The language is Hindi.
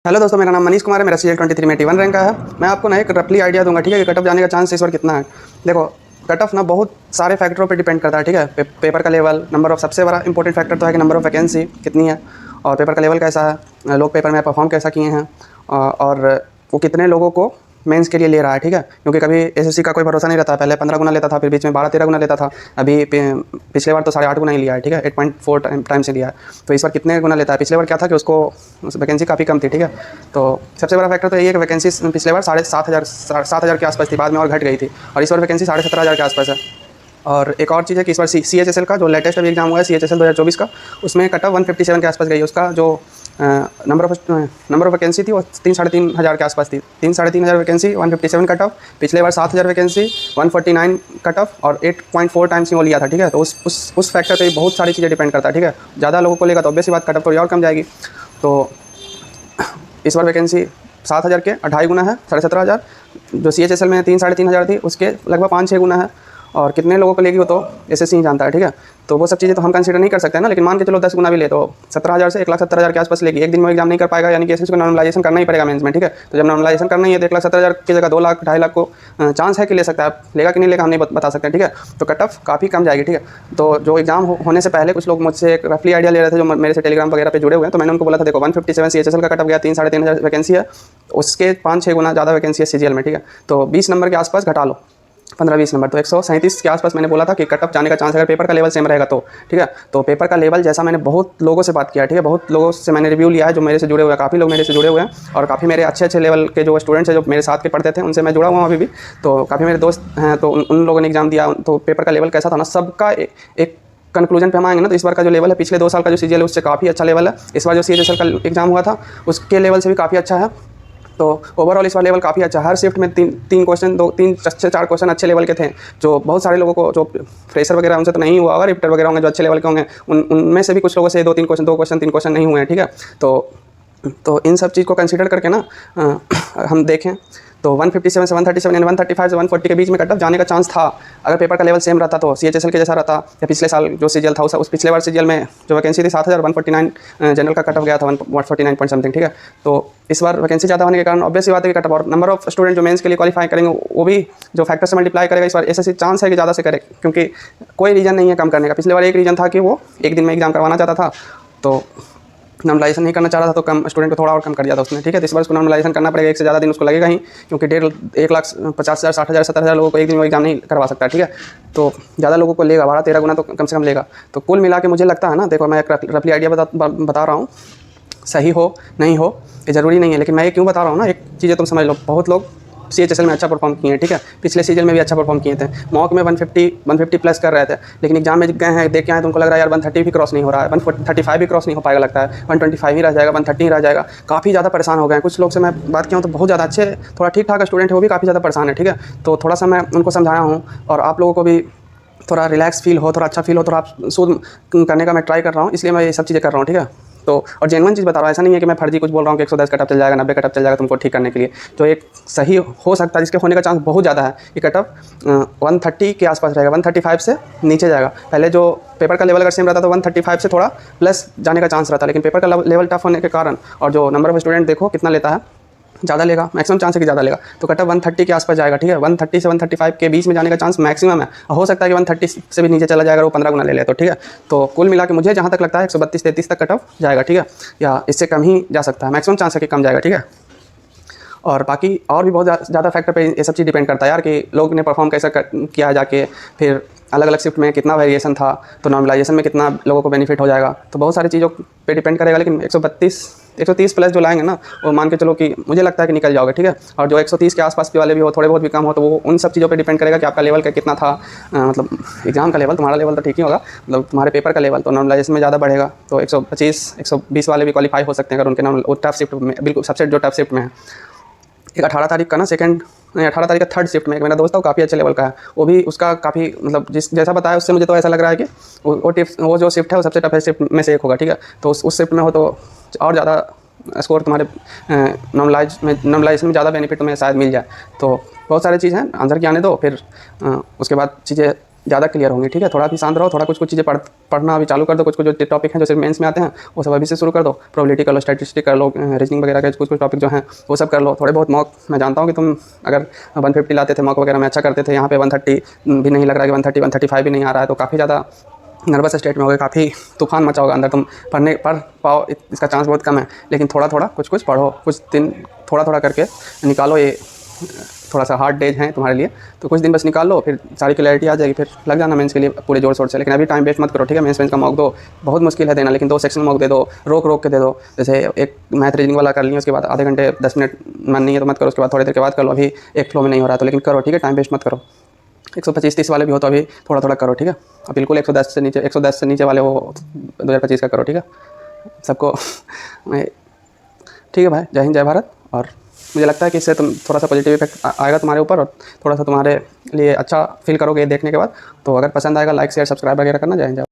हेलो दोस्तों, मेरा नाम मनीष कुमार है। मेरा CL 23 में 81 रैंक का है। मैं आपको ना एक रफली आइडिया दूंगा, ठीक है, कि कट ऑफ जाने का चांस इस बार कितना है। देखो, कट ऑफ ना बहुत सारे फैक्टरों पे डिपेंड करता है, ठीक है। पेपर का लेवल, नंबर ऑफ, सबसे बड़ा इंपॉर्टेंट फैक्टर तो है कि नंबर ऑफ वैकेंसी कितनी है, और पेपर का लेवल कैसा है, लोग पेपर में परफॉर्म कैसा किए हैं, और वो कितने लोगों को मेंस के लिए ले रहा है, ठीक है। क्योंकि कभी SSC का कोई भरोसा नहीं रहता। पहले 15 गुना लेता था, फिर बीच में 12-13 गुना लेता था। अभी पिछले बार तो 8.5 गुना ही लिया है, ठीक है, 8.4 टाइम से लिया है। तो इस बार कितने गुना लेता है? पिछले बार क्या था कि उसको वैकेंसी काफ़ी कम थी, ठीक है। तो सबसे बड़ा फैक्टर तो ये है कि वैकेंसी पिछले बार 7,500 के आसपास थी, बाद में और घट गई थी, और इस बार वैकेंसी 17,500 के आसपास है। और एक और चीज़ है कि इस बार CHSL का जो लेटेस्ट अभी एग्जाम हुआ है, CHSL 2024 का, उसमें कट ऑफ 157 के आसपास गई है। उसका जो नंबर ऑफ वैकेंसी थी वो 3-3.5 हज़ार के आसपास थी। 3-3.5 हज़ार वैकेंसी, 157 कट ऑफ। पिछले बार 7,000 वैकेंसी, 149 कट ऑफ, और 8.4 टाइम्स ही वो लिया था, ठीक है। तो उस फैक्टर पे बहुत सारी चीज़ें डिपेंड करता है, ठीक है। ज़्यादा लोगों को लेगा तो ऑब्वियस सी बात, कट ऑफ थोड़ी और कम जाएगी। तो इस बार वैकेंसी 7,000 के 2.5 गुना है, 17,500। जो CHSL में 3-3.5 हज़ार थी, उसके लगभग 5-6 गुना है। और कितने लोगों को लेगी वो तो SSC ही जानता है, ठीक है। तो वो सब चीज़ें तो हम कंसीडर नहीं कर सकते हैं ना, लेकिन मान के चलो 10 गुना भी ले तो 17,000 से 1,70,000 के आसपास लेगी। एक दिन में एग्जाम नहीं कर पाएगा, यानी कि SSC को नॉर्मलाइजेशन करना ही पड़ेगा मेंस में, ठीक है। तो जब नॉर्मलाइजेशन करना ही है तो 1,70,000 की जगह 2 लाख 2.5 लाख को चांस है कि ले सकता है। लेगा कि नहीं लेगा हम नहीं बता सकते, ठीक है। तो कट ऑफ काफ़ी कम जाएगी, ठीक है। तो जो एग्जाम होने से पहले कुछ लोग मुझसे एक रफली आइडिया ले रहे थे, जो मेरे से टेलीग्राम वगैरह पे जुड़े हुए हैं। तो मैंने उनको बोला था, देखो 157 CHSL का कट ऑफ गया, 3-3.5 हज़ार वैकेंसी है, उसके 5-6 गुना ज़्यादा वैकेंसी है CGL में, ठीक है। तो 20 नंबर के आसपास घटा लो, 15-20 नंबर, तो 137 के आसपास मैंने बोला था कि कट ऑफ जाने का चांस अगर पेपर का लेवल सेम रहेगा तो, ठीक है। तो पेपर का लेवल जैसा मैंने बहुत लोगों से बात किया, ठीक है, बहुत लोगों से मैंने रिव्यू लिया है जो मेरे से जुड़े हुए हैं। काफ़ी लोग मेरे से जुड़े हुए हैं, और काफ़ी मेरे अच्छे लेवल के जो स्टूडेंट्स हैं जो मेरे साथ के पढ़ते थे, उनसे मैं जुड़ा हुआ हूँ अभी भी। तो काफ़ी मेरे दोस्त हैं, तो उन लोगों ने एग्जाम दिया। तो पेपर का लेवल कैसा था ना, सबका एक कंक्लूजन पे हम आएंगे ना, तो इस बार का जो लेवल है, पिछले 2 साल का जो CGL है उससे काफ़ी अच्छा लेवल है। इस बार जो CHSL का एग्जाम हुआ था उसके लेवल से भी काफ़ी अच्छा है। तो ओवरऑल इस बार लेवल काफ़ी अच्छा है। हर शिफ्ट में 3 क्वेश्चन, 4 क्वेश्चन अच्छे लेवल के थे, जो बहुत सारे लोगों को, जो फ्रेशर वगैरह उनसे तो नहीं हुआ होगा, रिपीटर वगैरह होंगे जो अच्छे लेवल के होंगे, उनमें से भी कुछ लोगों से 2 क्वेश्चन 3 क्वेश्चन नहीं हुए हैं, ठीक है। तो इन सब चीज़ को कंसीडर करके ना हम देखें तो 157 से 137 यानी 135 से 140 के बीच में कट ऑफ जाने का चांस था, अगर पेपर का लेवल सेम रहता तो। CHSL के जैसा रहता, या पिछले साल जो CGL था उस पिछले बार CGL में जो वैकेंसी थी 7,000, 149 जनरल का कट ऑफ गया था 149 पॉइंट समथिंग, ठीक है। तो इस बार वैकेंसी ज़्यादा होने के कारण ऑब्वियस सी बात है कि कट ऑफ और नंबर ऑफ स्टूडेंट जो मेंस के लिए क्वालिफाई करेंगे वो भी जो फैक्टर से मल्टीप्लाई करेगा, इस बार SSC चांस है कि ज़्यादा से करे, क्योंकि कोई रीज़न नहीं है कम करने का। पिछले बार एक रीज़न था कि वो एक दिन में एग्जाम करवाना चाहता था, तो नॉर्मलाइजेशन नहीं करना चाह रहा था, तो कम स्टूडेंट को थोड़ा और कम कर दिया था उसने, ठीक है। तो इस बार उसको नॉर्मलाइजेशन करना पड़ेगा, एक से ज़्यादा दिन उसको लगेगा ही, क्योंकि 1,50,000, 60,000, 70,000 लोगों को एक दिन में एग्जाम नहीं करवा सकता, ठीक है। तो ज़्यादा लोगों को लेगा, 12-13 गुना तो कम से कम लेगा। तो कुल मिला के मुझे लगता है ना, देखो मैं एक रफली आइडिया बता रहा हूँ, सही हो नहीं हो ये ज़रूरी नहीं है, लेकिन मैं ये क्यों बता रहा हूँ ना, एक चीज़ें तुम समझ लो। बहुत लोग CHSL में अच्छा परफॉर्म किए हैं, ठीक है, पिछले सीजन में भी अच्छा परफॉर्म किए थे, मॉक में 150 प्लस कर रहे थे, लेकिन एग्जाम में गए हैं, देख के आए तो उनको लग रहा है यार 130 भी क्रॉस नहीं हो रहा है, 135 भी क्रॉस नहीं हो पाएगा, लगता है 125 ही रह जाएगा, 130 ही रह जाएगा। काफ़ी ज़्यादा परेशान हो गए हैं। कुछ लोग से मैं बात किया हूँ तो बहुत ज़्यादा अच्छे, थोड़ा ठीक ठाक स्टूडेंट है, वो भी काफ़ी ज़्यादा परेशान है, ठीक है। तो थोड़ा सा मैं उनको समझाया हूँ, और आप लोगों को भी थोड़ा रिलैक्स फील हो, थोड़ा अच्छा फील हो, थोड़ा आप सूद करने का मैं ट्राई कर रहा हूँ, इसलिए मैं ये सब चीज़ें कर रहा हूँ, ठीक है। तो और जेन्युइन चीज़ बता रहा हूँ, ऐसा नहीं है कि मैं फर्जी कुछ बोल रहा हूँ कि 110 कट ऑफ चल जाएगा, 90 कट ऑफ चल जाएगा तुमको ठीक करने के लिए। तो एक सही हो सकता है, जिसके होने का चांस बहुत ज़्यादा है, ये कट ऑफ 130 के आसपास रहेगा, 135 से नीचे जाएगा। पहले जो पेपर का लेवल अगर सेम रहता तो 135 से थोड़ा प्लस जाने का चांस रहता, लेकिन पेपर का लेवल टफ होने के कारण, और जो नंबर ऑफ स्टूडेंट देखो कितना लेता है, ज़्यादा लेगा, मैक्सिमम चांस है कि ज़्यादा लेगा, तो कट ऑफ 130 के आसपास जाएगा, ठीक है। 130 से 135 के बीच में जाने का चांस मैक्सिमम है, हो सकता है कि 130 से भी नीचे चला जाएगा, वो 15 गुना ले ले तो, ठीक है। तो कुल मिला के मुझे जहाँ तक लगता है 132-133 तक कट ऑफ जाएगा, ठीक है, या इससे कम ही जा सकता है, मैक्सिमम चांस है कि कम जाएगा, ठीक है। और बाकी और भी बहुत ज़्यादा फैक्टर पे ये सब चीज़ डिपेंड करता है यार, कि लोग ने परफॉर्म कैसा किया जाके, फिर अलग अलग शिफ्ट में कितना वेरिएशन था, तो नॉर्मलाइजेशन में कितना लोगों को बेनिफिट हो जाएगा, तो बहुत सारी चीज़ों पे डिपेंड करेगा। लेकिन 130 प्लस जो लाएंगे ना, वो मान के चलो कि मुझे लगता है कि निकल जाओगे, ठीक है। और जो 130 के आसपास वाले भी हो, थोड़े बहुत भी कम हो, तो वो उन सब चीज़ों पे डिपेंड करेगा कि आपका लेवल का कितना था, मतलब एग्जाम का लेवल, तुम्हारा लेवल तो ठीक ही होगा, मतलब तुम्हारे पेपर का लेवल तो नॉर्मलाइजेशन में ज़्यादा बढ़ेगा। तो 125-120 वाले भी क्वालिफाई हो सकते हैं अगर उनके नॉर्मल टफ शिफ्ट में, बिल्कुल सबसे जो टफ शिफ्ट में है। एक 18 तारीख का ना 18 तारीख का थर्ड शिफ्ट में एक मेरा दोस्त था, वो काफ़ी अच्छे लेवल का है, वो भी उसका काफ़ी, मतलब जैसा बताया उससे मुझे तो ऐसा लग रहा है कि वो जो शिफ्ट है वो सबसे टफेस्ट शिफ्ट में से एक होगा, ठीक है। तो उस शिफ्ट में हो तो और ज़्यादा स्कोर तुम्हारे नॉर्मलाइजेशन में ज़्यादा बेनिफिट तुम्हें शायद मिल जाए। तो बहुत सारी चीज़ हैं, आंसर की आने दो, फिर उसके बाद चीज़ें ज़्यादा क्लियर होंगी, ठीक है। थोड़ा भी शांत रहो, थोड़ा कुछ कुछ चीज़ें पढ़ना अभी चालू कर दो, कुछ कुछ जो टॉपिक हैं जो सिर्फ मेंस में आते हैं वो सब अभी से शुरू कर दो। प्रोबेबिलिटी कर लो, स्टैटिस्टिक कर लो, रीजनिंग वगैरह के कुछ कुछ टॉपिक जो हैं वो सब कर लो। थोड़े बहुत मॉक, मैं जानता हूँ कि तुम अगर 150 लाते थे मॉक वगैरह में अच्छा करते थे, यहाँ पे 130 भी नहीं लग रहा है कि 130 135 भी नहीं आ रहा है, तो काफ़ी ज़्यादा नर्वस स्टेट में हो गए, काफ़ी तूफान मचा होगा अंदर। तुम पढ़ पाओ इसका चांस बहुत कम है, लेकिन थोड़ा थोड़ा कुछ कुछ पढ़ो, कुछ दिन थोड़ा थोड़ा करके निकालो। ये थोड़ा सा हार्ड डेज हैं तुम्हारे लिए, तो कुछ दिन बस निकाल लो, फिर सारी क्लैरिटी आ जाएगी, फिर लग जाना मेंस के लिए पूरे जोर शोर से। लेकिन अभी टाइम वेस्ट मत करो, ठीक है। मेंस का मॉक दो, बहुत मुश्किल है देना, लेकिन 2 सेक्शन मॉक दे दो, रोक रोक के दे दो। जैसे एक मैथ रीजनिंग वाला कर लिया, उसके बाद आधे घंटे 10 मिनट मन नहीं है तो मत करो, उसके बाद थोड़ी देर के बाद कर लो। अभी एक फ्लो में नहीं हो रहा तो, लेकिन करो, ठीक है। टाइम वेस्ट मत करो। 125-30 वाले भी हो तो अभी थोड़ा थोड़ा करो, ठीक है। अब बिल्कुल 110 से नीचे वाले वो 2025 का करो, ठीक है। सबको ठीक है भाई, जय हिंद जय भारत। और मुझे लगता है कि इससे तुम थोड़ा सा पॉजिटिव इफेक्ट आएगा तुम्हारे ऊपर, और थोड़ा सा तुम्हारे लिए अच्छा फील करोगे देखने के बाद। तो अगर पसंद आएगा लाइक शेयर सब्सक्राइब वगैरह करना। जय हिंद।